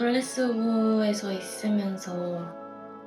글래스고에서 있으면서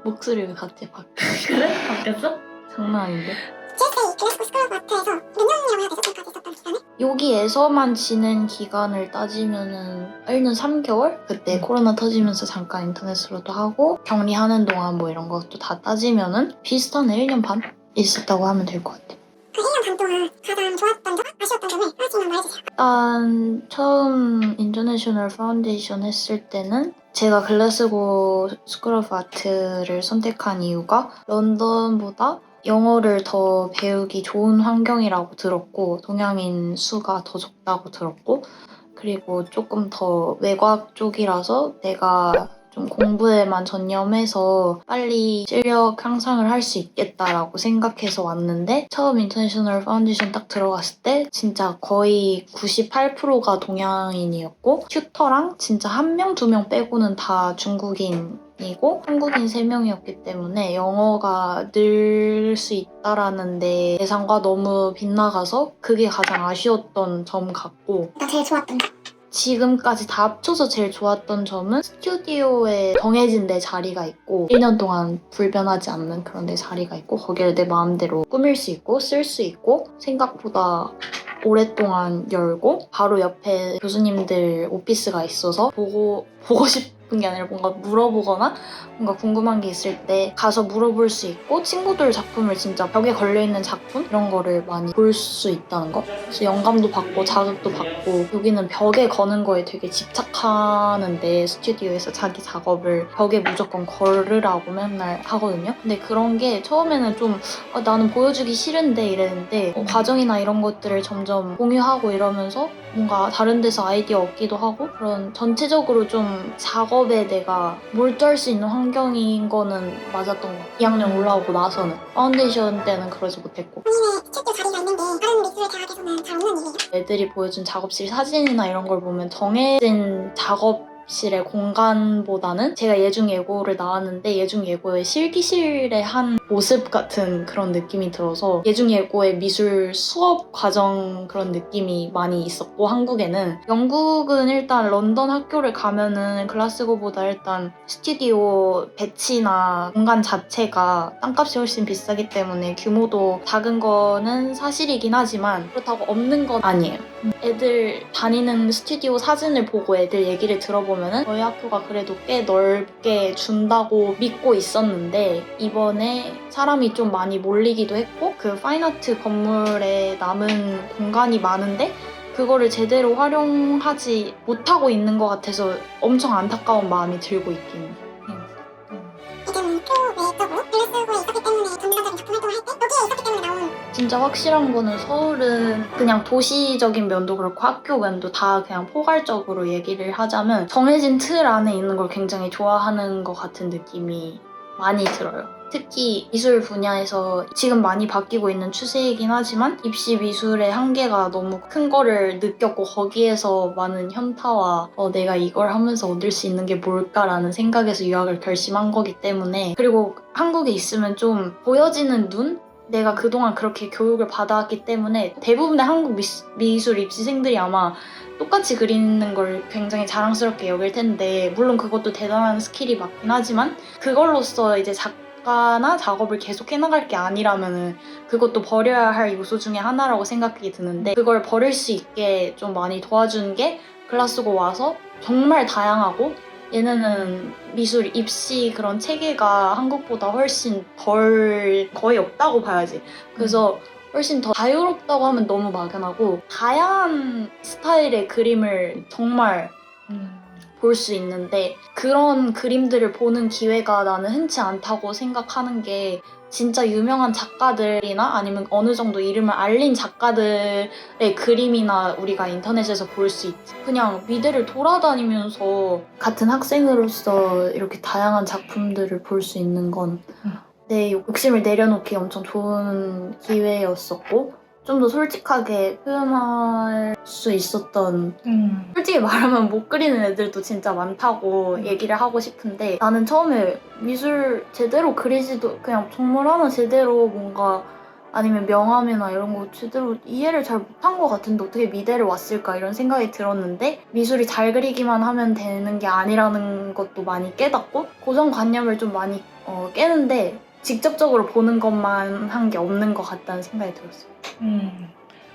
목소리가 갑자기 바뀌어. 그래? 바뀌었어? 장난 아닌데? GSA 글래스고 스쿨 오브 아트에서 몇 년이라고 해야 되죠? 지금까지 있었던 기간에? 여기에서만 지낸 기간을 따지면은 1년 3개월? 그때 코로나 터지면서 잠깐 인터넷으로도 하고 격리하는 동안 뭐 이런 것도 다 따지면은 비슷한 1년 반 있었다고 하면 될 것 같아. 그 1년 반 동안 가장 좋았던 점, 아쉬웠던 점을 하나씩만 말해주세요. 일단 처음 인터내셔널 파운데이션 했을 때는 제가 글래스고 스쿨 오브 아트를 선택한 이유가 런던보다 영어를 더 배우기 좋은 환경이라고 들었고 동양인 수가 더 적다고 들었고 그리고 조금 더 외곽 쪽이라서 내가 좀 공부에만 전념해서 빨리 실력 향상을 할 수 있겠다라고 생각해서 왔는데 처음 인터내셔널 파운데이션 딱 들어갔을 때 진짜 거의 98%가 동양인이었고 튜터랑 진짜 1명, 2명 빼고는 다 중국인이고 한국인 3명이었기 때문에 영어가 늘 수 있다라는 데 예상과 너무 빗나가서 그게 가장 아쉬웠던 점 같고 나 제일 좋았던 점? 지금까지 다 합쳐서 제일 좋았던 점은 스튜디오에 정해진 내 자리가 있고 1년 동안 불변하지 않는 그런 내 자리가 있고 거기를 내 마음대로 꾸밀 수 있고 쓸 수 있고 생각보다 오랫동안 열고 바로 옆에 교수님들 오피스가 있어서 보고 싶은 게 아니라 뭔가 물어보거나 뭔가 궁금한 게 있을 때 가서 물어볼 수 있고 친구들 작품을 진짜 벽에 걸려있는 작품 이런 거를 많이 볼 수 있다는 거 그래서 영감도 받고 자극도 받고 여기는 벽에 거는 거에 되게 집착하는데 스튜디오에서 자기 작업을 벽에 무조건 걸으라고 맨날 하거든요. 근데 그런 게 처음에는 좀 나는 보여주기 싫은데 이랬는데 과정이나 이런 것들을 점점 공유하고 이러면서 뭔가 다른 데서 아이디어 얻기도 하고 그런 전체적으로 좀 작업에 내가 몰두할 수 있는 환경인 거는 맞았던 것 같아요. 2학년 올라오고 나서는 파운데이션 때는 그러지 못했고 본인의 스튜디오 자리가 있는데 다른 미술 대학에서는 잘 없는 일이에요? 애들이 보여준 작업실 사진이나 이런 걸 보면 정해진 작업실의 공간보다는 제가 예중예고를 나왔는데 예중예고의 실기실의 한 모습 같은 그런 느낌이 들어서 예중예고의 미술 수업 과정 그런 느낌이 많이 있었고 한국에는 영국은 일단 런던 학교를 가면은 글라스고보다 일단 스튜디오 배치나 공간 자체가 땅값이 훨씬 비싸기 때문에 규모도 작은 거는 사실이긴 하지만 그렇다고 없는 건 아니에요. 애들 다니는 스튜디오 사진을 보고 애들 얘기를 들어보면은 저희 학교가 그래도 꽤 넓게 준다고 믿고 있었는데 이번에 사람이 좀 많이 몰리기도 했고 그 파인아트 건물에 남은 공간이 많은데 그거를 제대로 활용하지 못하고 있는 것 같아서 엄청 안타까운 마음이 들고 있긴 해요. 이제는 표외적으로 글래스고에 있었기 때문에 전문가적인 작품 활동을 할 때 여기에 있었기 때문에 나온 진짜 확실한 거는 서울은 그냥 도시적인 면도 그렇고 학교 면도 다 그냥 포괄적으로 얘기를 하자면 정해진 틀 안에 있는 걸 굉장히 좋아하는 것 같은 느낌이 많이 들어요. 특히 미술 분야에서 지금 많이 바뀌고 있는 추세이긴 하지만 입시 미술의 한계가 너무 큰 거를 느꼈고 거기에서 많은 현타와 내가 이걸 하면서 얻을 수 있는 게 뭘까라는 생각에서 유학을 결심한 거기 때문에 그리고 한국에 있으면 좀 보여지는 눈? 내가 그동안 그렇게 교육을 받아왔기 때문에 대부분의 한국 미술 입시생들이 아마 똑같이 그리는 걸 굉장히 자랑스럽게 여길 텐데 물론 그것도 대단한 스킬이 맞긴 하지만 그걸로써 이제 작가나 작업을 계속 해나갈 게 아니라면은 그것도 버려야 할 요소 중에 하나라고 생각이 드는데 그걸 버릴 수 있게 좀 많이 도와준 게 글라스고 와서 정말 다양하고 얘네는 미술 입시 그런 체계가 한국보다 훨씬 덜 거의 없다고 봐야지. 그래서 훨씬 더 자유롭다고 하면 너무 막연하고 다양한 스타일의 그림을 정말 볼 수 있는데 그런 그림들을 보는 기회가 나는 흔치 않다고 생각하는 게 진짜 유명한 작가들이나 아니면 어느 정도 이름을 알린 작가들의 그림이나 우리가 인터넷에서 볼 수 있지. 그냥 미대를 돌아다니면서 같은 학생으로서 이렇게 다양한 작품들을 볼 수 있는 건 내 욕심을 내려놓기 엄청 좋은 기회였었고 좀 더 솔직하게 표현할 수 있었던 솔직히 말하면 못 그리는 애들도 진짜 많다고 얘기를 하고 싶은데 나는 처음에 미술 제대로 그리지도 그냥 정말 하나 제대로 뭔가 아니면 명함이나 이런 거 제대로 이해를 잘 못한 것 같은데 어떻게 미대를 왔을까 이런 생각이 들었는데 미술이 잘 그리기만 하면 되는 게 아니라는 것도 많이 깨닫고 고정관념을 좀 많이 깨는데 직접적으로 보는 것만 한 게 없는 것 같다는 생각이 들었어요.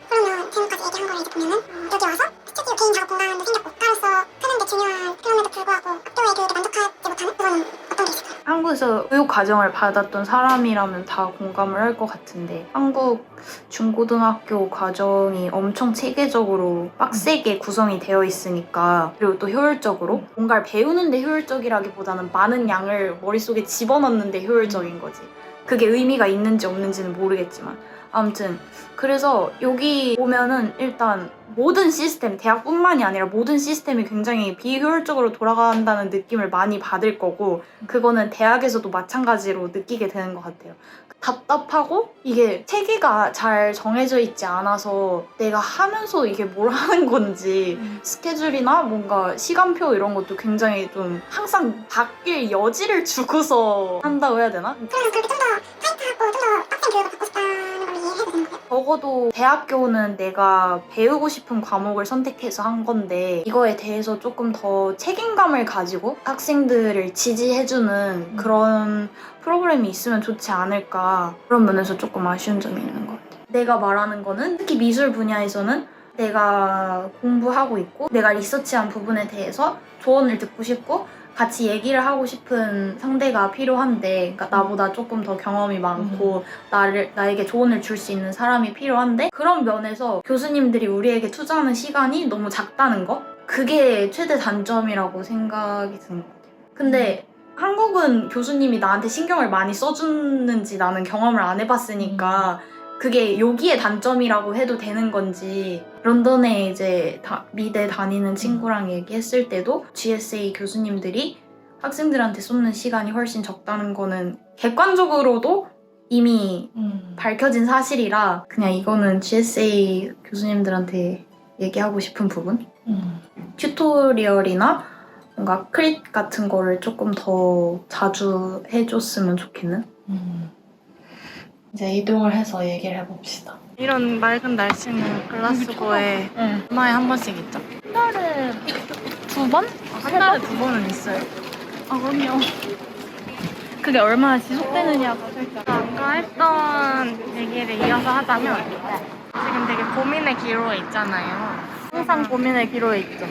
그러면 지금까지 얘기한 거를 이제 보면은 여기 와서 스튜디오 개인 작업 공간도 생겼고 나로서 하는데 중요한 그럼에도 불구하고 학교의 교육에 만족하지 못하는 그거는 어떤 게 있을까요? 한국에서 교육 과정을 받았던 사람이라면 다 공감을 할 것 같은데 한국 중고등학교 과정이 엄청 체계적으로 빡세게 구성이 되어 있으니까 그리고 또 효율적으로 뭔가를 배우는데 효율적이라기보다는 많은 양을 머릿속에 집어넣는데 효율적인 거지. 그게 의미가 있는지 없는지는 모르겠지만 아무튼 그래서 여기 오면은 일단 모든 시스템, 대학뿐만이 아니라 모든 시스템이 굉장히 비효율적으로 돌아간다는 느낌을 많이 받을 거고 그거는 대학에서도 마찬가지로 느끼게 되는 것 같아요. 답답하고 이게 체계가 잘 정해져 있지 않아서 내가 하면서 이게 뭘 하는 건지 스케줄이나 뭔가 시간표 이런 것도 굉장히 좀 항상 바뀔 여지를 주고서 한다고 해야 되나? 그러면 그렇게 좀 더 타이트하고 좀 더 빡센 교육을 받고 싶다는 걸 이해해도 되는 거예요? 적어도 대학교는 내가 배우고 싶은 과목을 선택해서 한 건데 이거에 대해서 조금 더 책임감을 가지고 학생들을 지지해주는 그런 프로그램이 있으면 좋지 않을까 그런 면에서 조금 아쉬운 점이 있는 것 같아요. 내가 말하는 거는 특히 미술 분야에서는 내가 공부하고 있고 내가 리서치한 부분에 대해서 조언을 듣고 싶고 같이 얘기를 하고 싶은 상대가 필요한데 그러니까 나보다 조금 더 경험이 많고 나에게 조언을 줄 수 있는 사람이 필요한데 그런 면에서 교수님들이 우리에게 투자하는 시간이 너무 작다는 거? 그게 최대 단점이라고 생각이 드는 것 같아요. 근데 한국은 교수님이 나한테 신경을 많이 써주는지 나는 경험을 안 해봤으니까 그게 여기의 단점이라고 해도 되는 건지 런던에 이제 미대 다니는 친구랑 얘기했을 때도 GSA 교수님들이 학생들한테 쏟는 시간이 훨씬 적다는 거는 객관적으로도 이미 밝혀진 사실이라 그냥 이거는 GSA 교수님들한테 얘기하고 싶은 부분? 튜토리얼이나 뭔가 크릿 같은 거를 조금 더 자주 해줬으면 좋겠는? 이제 이동을 해서 얘기를 해봅시다. 이런 맑은 날씨는 글라스고에 하나에 한 번씩 있죠. 한 달에 2번? 한 달에 2번은 있어요. 아 그럼요. 그게 얼마나 지속되느냐가 살짝 아까 했던 얘기를 이어서 하자면 지금 되게 고민의 기로에 있잖아요. 항상 고민의 기로에 있죠.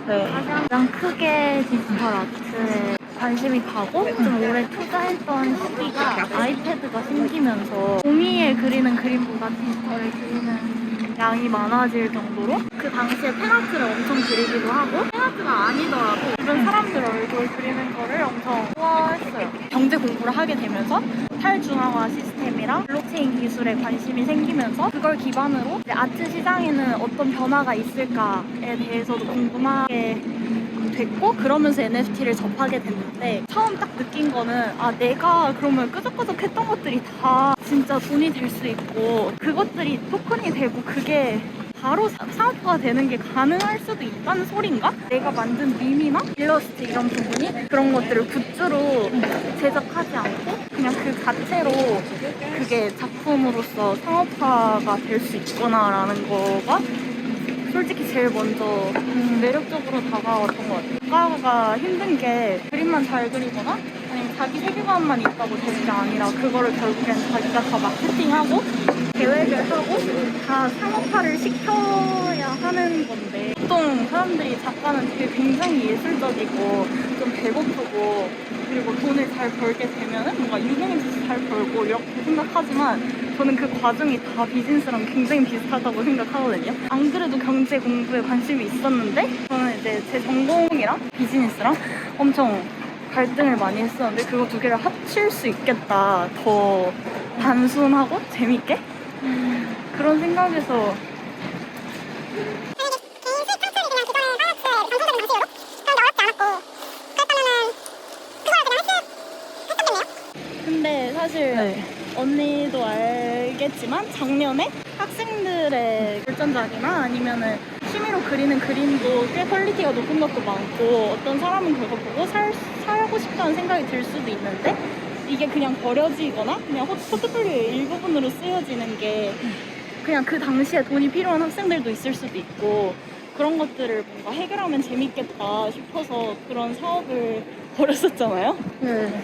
네. 가장 크게 디지털 아트에 관심이 가고 좀 오래 투자했던 시기가 아이패드가 생기면서 종이에 그리는 그림보다 디지털에 그리는 양이 많아질 정도로 그 당시에 펜아트를 엄청 그리기도 하고 펜아트가 아니더라도 주변 사람들 얼굴 그리는 거를 엄청 좋아했어요. 경제 공부를 하게 되면서 탈중앙화 시스템이랑 블록체인 기술에 관심이 생기면서 그걸 기반으로 이제 아트 시장에는 어떤 변화가 있을까에 대해서도 궁금하게 됐고 그러면서 NFT를 접하게 됐는데 처음 딱 느낀 거는 아 내가 그러면 끄적끄적 했던 것들이 다 진짜 돈이 될 수 있고 그것들이 토큰이 되고 그게 바로 사업화가 되는 게 가능할 수도 있다는 소린가? 내가 만든 밈이나 일러스트 이런 부분이 그런 것들을 굿즈로 제작하지 않고 그냥 그 자체로 그게 작품으로서 상업화가 될 수 있구나라는 거가 솔직히 제일 먼저 매력적으로 다가왔던 것 같아요. 작가가 힘든 게 그림만 잘 그리거나 아니면 자기 세계관만 있다고 되는 게 아니라 그거를 결국엔 자기가 다 마케팅하고 계획을 하고 다 상업화를 시켜야 하는 건데 보통 사람들이 작가는 되게 굉장히 예술적이고 좀 배고프고 그리고 돈을 잘 벌게 되면은 뭔가 유명해져서 잘 벌고 이렇게 생각하지만 저는 그 과정이 다 비즈니스랑 굉장히 비슷하다고 생각하거든요. 안 그래도 경제 공부에 관심이 있었는데 저는 이제 제 전공이랑 비즈니스랑 엄청 갈등을 많이 했었는데 그거 두 개를 합칠 수 있겠다. 더 단순하고 재밌게? 그런 생각에서 근데 사실 언니도 알겠지만 작년에 학생들의 결전장이나 아니면은 취미로 그리는 그림도 꽤 퀄리티가 높은 것도 많고 어떤 사람은 그거 보고 사고 싶다는 생각이 들 수도 있는데 이게 그냥 버려지거나 그냥 포트폴리오의 일부분으로 쓰여지는 게 그냥 그 당시에 돈이 필요한 학생들도 있을 수도 있고 그런 것들을 뭔가 해결하면 재밌겠다 싶어서 그런 사업을 벌였었잖아요. 네.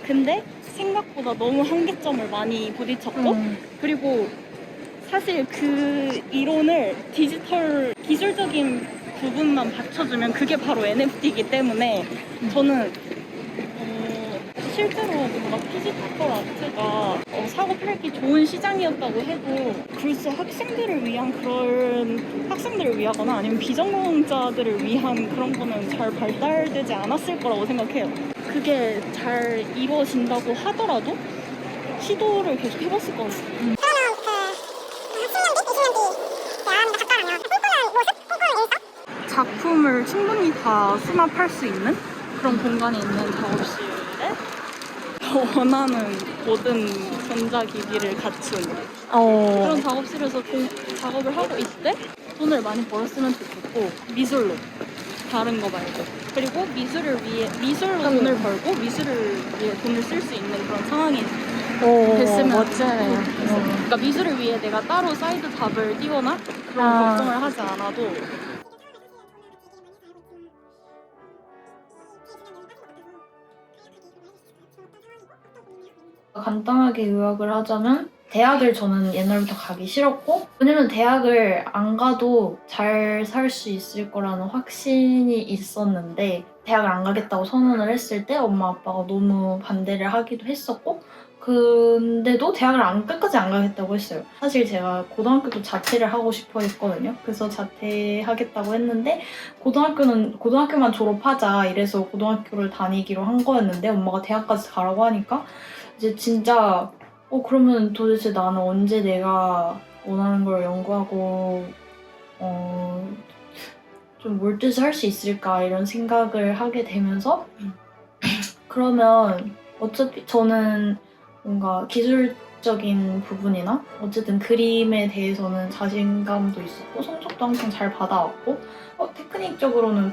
근데 생각보다 너무 한계점을 많이 부딪혔고 그리고 사실 그 이론을 디지털 기술적인 부분만 받쳐주면 그게 바로 NFT이기 때문에 저는 실제로 뭔가 디지털 아트가 사고 팔기 좋은 시장이었다고 해도 글쎄 학생들을 위하거나 아니면 비전공자들을 위한 그런 거는 잘 발달되지 않았을 거라고 생각해요. 그게 잘 이루어진다고 하더라도 시도를 계속 해봤을 것 같아요. 그러면 그 10년 뒤, 20년 뒤 대안이 작가라면 꿈꾸는 모습, 꿈꾸는 일상? 작품을 충분히 다 수납할 수 있는 그런 공간이 있는 작업실에 원하는 모든 전자기기를 갖춘 그런 작업실에서 작업을 하고 있대 돈을 많이 벌었으면 좋겠고 미술로 다른 거 말고 그리고 미술로 돈을 벌고 미술을 위해 돈을 쓸 수 있는 그런 상황이 됐으면 멋지네요. 그러니까 미술을 위해 내가 따로 사이드 잡을 띄거나 그런 걱정을 하지 않아도 간단하게 요약을 하자면 대학을 저는 옛날부터 가기 싫었고 왜냐면 대학을 안 가도 잘 살 수 있을 거라는 확신이 있었는데 대학을 안 가겠다고 선언을 했을 때 엄마 아빠가 너무 반대를 하기도 했었고 근데도 대학을 끝까지 안 가겠다고 했어요. 사실 제가 고등학교도 자퇴를 하고 싶어 했거든요. 그래서 자퇴하겠다고 했는데 고등학교만 졸업하자 이래서 고등학교를 다니기로 한 거였는데 엄마가 대학까지 가라고 하니까 이제 진짜 그러면 도대체 나는 언제 내가 원하는 걸 연구하고 좀 몰두해서 할 수 있을까 이런 생각을 하게 되면서 그러면 어차피 저는 뭔가 기술적인 부분이나 어쨌든 그림에 대해서는 자신감도 있었고 성적도 항상 잘 받아왔고 테크닉적으로는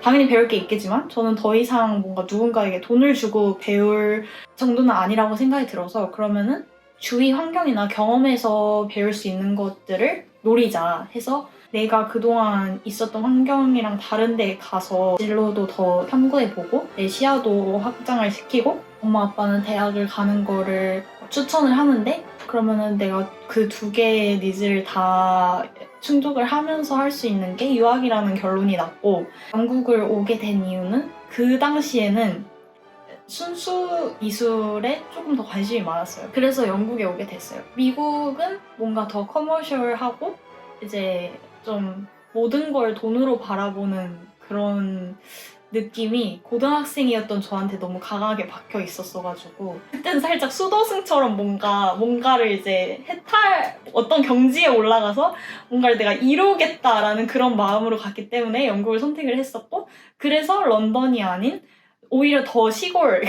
당연히 배울 게 있겠지만 저는 더 이상 뭔가 누군가에게 돈을 주고 배울 정도는 아니라고 생각이 들어서 그러면은 주위 환경이나 경험에서 배울 수 있는 것들을 노리자 해서 내가 그동안 있었던 환경이랑 다른 데에 가서 진로도 더 탐구해보고 내 시야도 확장을 시키고 엄마 아빠는 대학을 가는 거를 추천을 하는데 그러면은 내가 그 두 개의 니즈를 다 충족을 하면서 할 수 있는 게 유학이라는 결론이 났고 영국을 오게 된 이유는 그 당시에는 순수 미술에 조금 더 관심이 많았어요. 그래서 영국에 오게 됐어요. 미국은 뭔가 더 커머셜하고 이제 좀 모든 걸 돈으로 바라보는 그런 느낌이 고등학생이었던 저한테 너무 강하게 박혀 있었어가지고 그때는 살짝 수도승처럼 뭔가를 이제 어떤 경지에 올라가서 뭔가를 내가 이루겠다라는 그런 마음으로 갔기 때문에 영국을 선택을 했었고 그래서 런던이 아닌 오히려 더 시골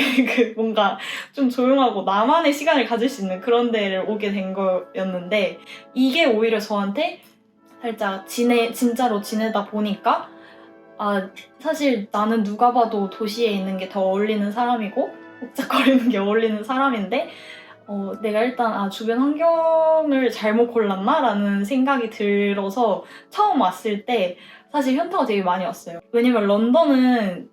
뭔가 좀 조용하고 나만의 시간을 가질 수 있는 그런 데를 오게 된 거였는데 이게 오히려 저한테 살짝 진짜로 지내다 보니까 사실 나는 누가 봐도 도시에 있는 게 더 어울리는 사람이고 복잡거리는 게 어울리는 사람인데 내가 일단 주변 환경을 잘못 골랐나? 라는 생각이 들어서 처음 왔을 때 사실 현타가 되게 많이 왔어요. 왜냐면 런던은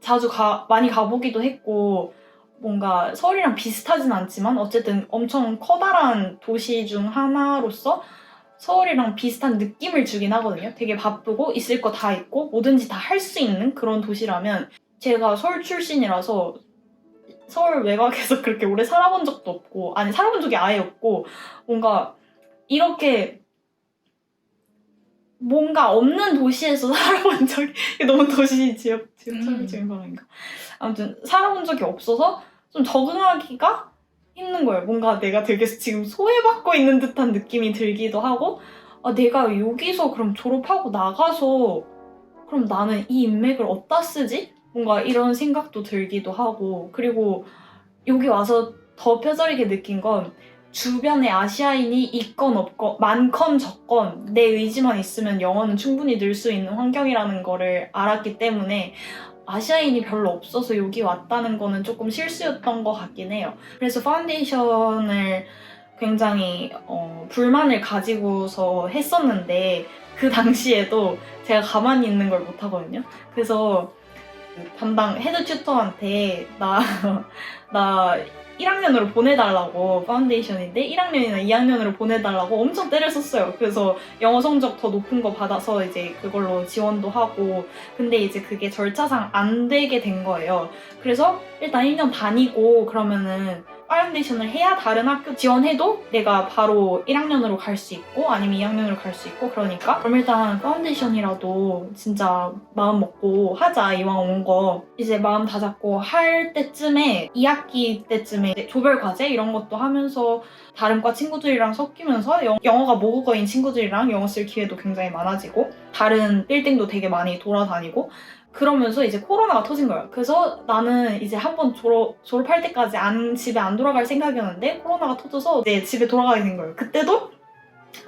많이 가보기도 했고 뭔가 서울이랑 비슷하진 않지만 어쨌든 엄청 커다란 도시 중 하나로서 서울이랑 비슷한 느낌을 주긴 하거든요. 되게 바쁘고 있을 거 다 있고 뭐든지 다 할 수 있는 그런 도시라면 제가 서울 출신이라서 서울 외곽에서 그렇게 오래 살아본 적도 없고 살아본 적이 아예 없고 뭔가 이렇게 뭔가 없는 도시에서 살아본 적이 너무 도시 지역적인 거라니까 아무튼 살아본 적이 없어서 좀 적응하기가 힘든 거예요. 뭔가 내가 되게 지금 소외받고 있는 듯한 느낌이 들기도 하고 내가 여기서 그럼 졸업하고 나가서 그럼 나는 이 인맥을 어디다 쓰지? 뭔가 이런 생각도 들기도 하고 그리고 여기 와서 더 뼈저리게 느낀 건 주변에 아시아인이 있건 없건 많건 적건 내 의지만 있으면 영어는 충분히 늘 수 있는 환경이라는 거를 알았기 때문에 아시아인이 별로 없어서 여기 왔다는 거는 조금 실수였던 것 같긴 해요. 그래서 파운데이션을 굉장히 불만을 가지고서 했었는데 그 당시에도 제가 가만히 있는 걸 못하거든요. 그래서 담당 헤드 튜터한테 나 1학년으로 보내달라고, 파운데이션인데 1학년이나 2학년으로 보내달라고 엄청 때를 썼어요. 그래서 영어 성적 더 높은 거 받아서 이제 그걸로 지원도 하고, 근데 이제 그게 절차상 안 되게 된 거예요. 그래서 일단 1년 다니고 그러면은 파운데이션을 해야 다른 학교 지원해도 내가 바로 1학년으로 갈 수 있고 아니면 2학년으로 갈 수 있고, 그러니까 그럼 일단 파운데이션이라도 진짜 마음 먹고 하자, 이왕 온 거. 이제 마음 다 잡고 할 때쯤에 2학기 때쯤에 조별 과제 이런 것도 하면서 다른 과 친구들이랑 섞이면서 영어가 모국어인 친구들이랑 영어 쓸 기회도 굉장히 많아지고 다른 빌딩도 되게 많이 돌아다니고 그러면서 이제 코로나가 터진 거예요. 그래서 나는 이제 한번 졸업할 때까지 집에 안 돌아갈 생각이었는데 코로나가 터져서 이제 집에 돌아가게 된 거예요. 그때도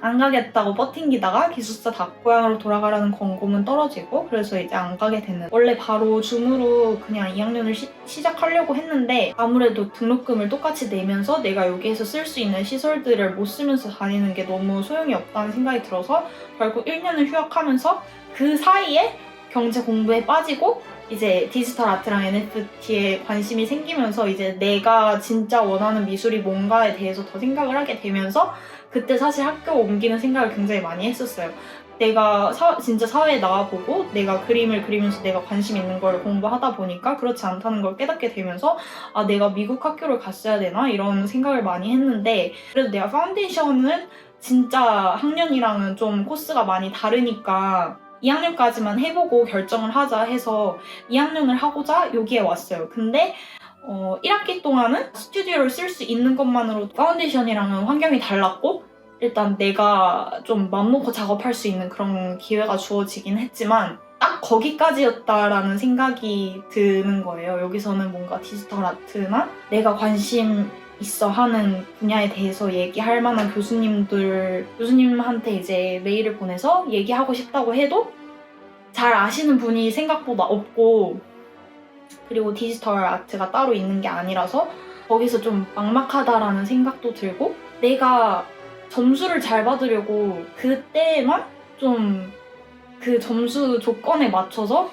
안 가겠다고 버팅기다가 기숙사 고향으로 돌아가라는 권고문 떨어지고, 그래서 이제 안 가게 됐는데, 원래 바로 줌으로 그냥 2학년을 시작하려고 했는데 아무래도 등록금을 똑같이 내면서 내가 여기에서 쓸 수 있는 시설들을 못 쓰면서 다니는 게 너무 소용이 없다는 생각이 들어서 결국 1년을 휴학하면서 그 사이에 경제 공부에 빠지고 이제 디지털 아트랑 NFT에 관심이 생기면서 이제 내가 진짜 원하는 미술이 뭔가에 대해서 더 생각을 하게 되면서 그때 사실 학교 옮기는 생각을 굉장히 많이 했었어요. 내가 진짜 사회에 나와보고 내가 그림을 그리면서 내가 관심 있는 걸 공부하다 보니까 그렇지 않다는 걸 깨닫게 되면서 아, 내가 미국 학교를 갔어야 되나? 이런 생각을 많이 했는데, 그래도 내가 파운데이션은 진짜 학년이랑은 좀 코스가 많이 다르니까 2학년까지만 해보고 결정을 하자 해서 2학년을 하고자 여기에 왔어요. 근데 1학기 동안은 스튜디오를 쓸 수 있는 것만으로 파운데이션이랑은 환경이 달랐고, 일단 내가 좀 맘먹고 작업할 수 있는 그런 기회가 주어지긴 했지만 딱 거기까지였다라는 생각이 드는 거예요. 여기서는 뭔가 디지털 아트나 내가 관심 있어 하는 분야에 대해서 얘기할 만한 교수님한테 이제 메일을 보내서 얘기하고 싶다고 해도 잘 아시는 분이 생각보다 없고, 그리고 디지털 아트가 따로 있는 게 아니라서 거기서 좀 막막하다라는 생각도 들고, 내가 점수를 잘 받으려고 그때만 좀 그 점수 조건에 맞춰서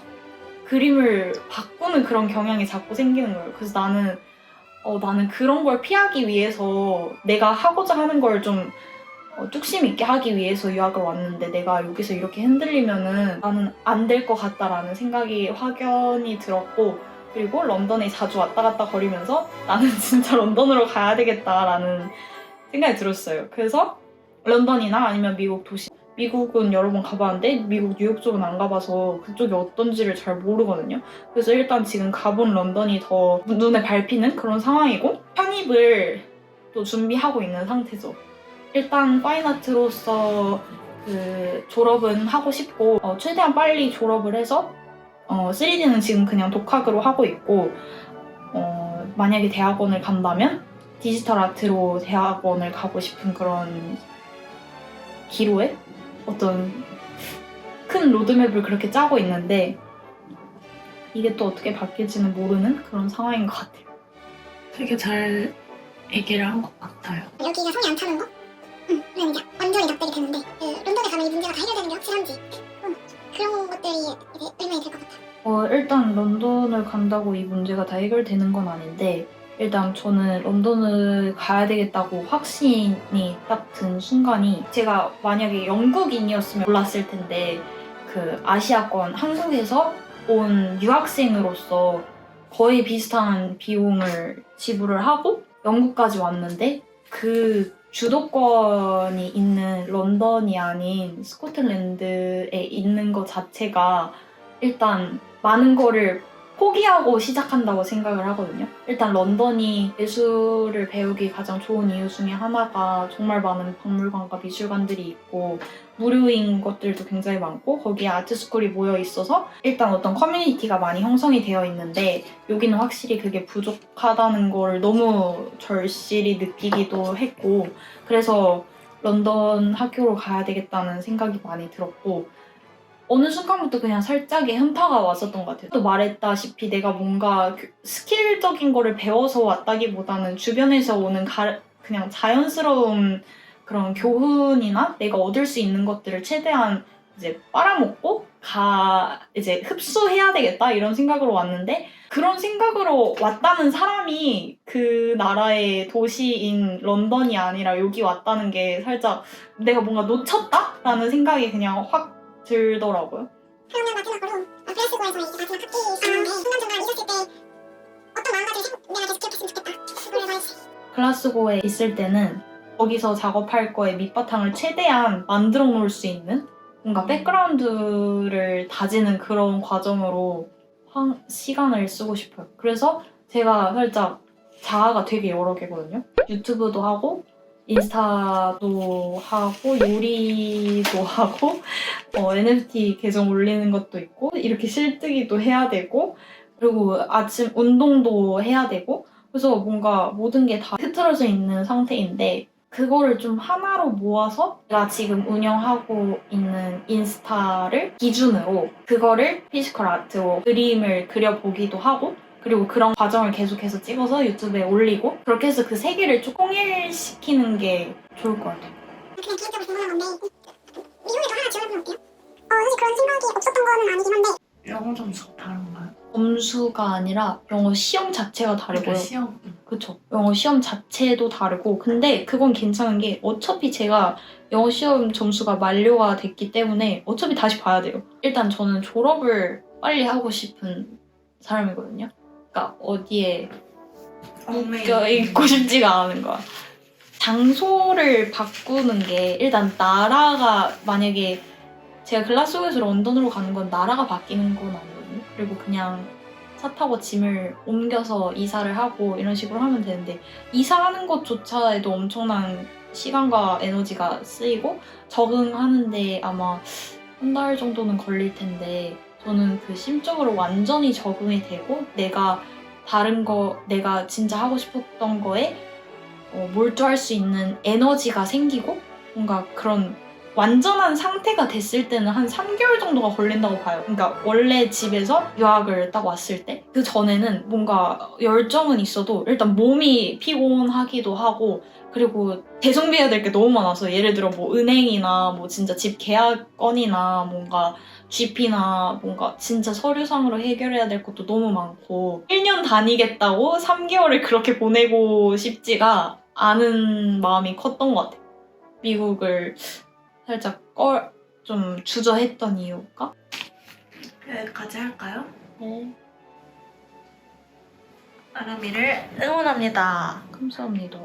그림을 바꾸는 그런 경향이 자꾸 생기는 거예요. 그래서 나는 그런 걸 피하기 위해서 내가 하고자 하는 걸 좀 뚝심 있게 하기 위해서 유학을 왔는데 내가 여기서 이렇게 흔들리면은 나는 안 될 것 같다라는 생각이 확연히 들었고, 그리고 런던에 자주 왔다 갔다 거리면서 나는 진짜 런던으로 가야 되겠다라는 생각이 들었어요. 그래서 런던이나 아니면 미국 도시, 미국은 여러 번 가봤는데 미국 뉴욕 쪽은 안 가봐서 그쪽이 어떤지를 잘 모르거든요. 그래서 일단 지금 가본 런던이 더 눈에 밟히는 그런 상황이고, 편입을 또 준비하고 있는 상태죠. 일단 파인아트로서 그 졸업은 하고 싶고 최대한 빨리 졸업을 해서 3D는 지금 그냥 독학으로 하고 있고, 만약에 대학원을 간다면 디지털 아트로 대학원을 가고 싶은 그런 기로에 어떤 큰 로드맵을 그렇게 짜고 있는데 이게 또 어떻게 바뀔지는 모르는 그런 상황인 것 같아요. 되게 잘 얘기를 한 것 같아요. 여기가 성이 안 차는 거? 응, 이제 완전히 납득이 되는데 런던에 가면 이 문제가 다 해결되는 게 확실한지 그런 것들이 이제 의문이 될 것 같아요. 일단 런던을 간다고 이 문제가 다 해결되는 건 아닌데, 일단 저는 런던을 가야 되겠다고 확신이 딱 든 순간이, 제가 만약에 영국인이었으면 몰랐을 텐데 그 아시아권 한국에서 온 유학생으로서 거의 비슷한 비용을 지불을 하고 영국까지 왔는데 그 주도권이 있는 런던이 아닌 스코틀랜드에 있는 것 자체가 일단 많은 거를 포기하고 시작한다고 생각을 하거든요. 일단 런던이 예술을 배우기 가장 좋은 이유 중에 하나가 정말 많은 박물관과 미술관들이 있고 무료인 것들도 굉장히 많고 거기에 아트스쿨이 모여 있어서 일단 어떤 커뮤니티가 많이 형성이 되어 있는데 여기는 확실히 그게 부족하다는 걸 너무 절실히 느끼기도 했고 그래서 런던 학교로 가야 되겠다는 생각이 많이 들었고 어느 순간부터 그냥 살짝의 현타가 왔었던 것 같아요. 또 말했다시피 내가 뭔가 스킬적인 거를 배워서 왔다기보다는 주변에서 오는 그냥 자연스러운 그런 교훈이나 내가 얻을 수 있는 것들을 최대한 이제 빨아먹고 이제 흡수해야 되겠다 이런 생각으로 왔는데 그런 생각으로 왔다는 사람이 그 나라의 도시인 런던이 아니라 여기 왔다는 게 살짝 내가 뭔가 놓쳤다라는 생각이 그냥 확 들더라고요. 그러면 마지막으로 글라스고에서 이제 마지막 학기 시간에 중간중간 있었을 때 어떤 마음가짐을 내가 계속 기억했으면 좋겠다. 그걸 말해주세요. 글라스고에 있을 때는 거기서 작업할 거에 밑바탕을 최대한 만들어 놓을 수 있는 뭔가 백그라운드를 다지는 그런 과정으로 시간을 쓰고 싶어요. 그래서 제가 살짝 자아가 되게 여러 개거든요. 유튜브도 하고 인스타도 하고 요리도 하고 NFT 계정 올리는 것도 있고 이렇게 실뜨기도 해야 되고 그리고 아침 운동도 해야 되고 그래서 뭔가 모든 게 다 흐트러져 있는 상태인데 그거를 좀 하나로 모아서 제가 지금 운영하고 있는 인스타를 기준으로 그거를 피지컬 아트로 그림을 그려보기도 하고 그리고 그런 과정을 계속해서 찍어서 유튜브에 올리고 그렇게 해서 그 세 개를 좀 통일시키는 게 좋을 것 같아요. 그냥 개인적으로 궁금한 건데 미국에도 하나 지원해보면 어때요? 사실 그런 생각이 없었던 거는 아니긴 한데 영어 점수가 다른가요? 점수가 아니라 영어 시험 자체가 다르고요. 그러니까 시험. 그쵸. 영어 시험 자체도 다르고 근데 그건 괜찮은 게 어차피 제가 영어 시험 점수가 만료가 됐기 때문에 어차피 다시 봐야 돼요. 일단 저는 졸업을 빨리 하고 싶은 사람이거든요. 그러니까 어디에 묶여 있고 싶지가 않은 거야. 장소를 바꾸는 게 일단 나라가 만약에 제가 글라스고에서 런던으로 가는 건 나라가 바뀌는 건 아니거든요. 그리고 그냥 차 타고 짐을 옮겨서 이사를 하고 이런 식으로 하면 되는데 이사하는 것조차에도 엄청난 시간과 에너지가 쓰이고 적응하는데 아마 한 달 정도는 걸릴 텐데 저는 그 심적으로 완전히 적응이 되고 내가 내가 진짜 하고 싶었던 거에 몰두할 수 있는 에너지가 생기고 뭔가 그런 완전한 상태가 됐을 때는 한 3개월 정도가 걸린다고 봐요. 그러니까 원래 집에서 유학을 딱 왔을 때 그 전에는 뭔가 열정은 있어도 일단 몸이 피곤하기도 하고 그리고 대정비해야 될 게 너무 많아서 예를 들어 뭐 은행이나 뭐 진짜 집 계약 건이나 뭔가 GP나 뭔가 진짜 서류상으로 해결해야 될 것도 너무 많고 1년 다니겠다고 3개월을 그렇게 보내고 싶지가 않은 마음이 컸던 것 같아요. 미국을 살짝 좀 주저했던 이유가? 여기까지 할까요? 네. 아람이를 응원합니다. 감사합니다.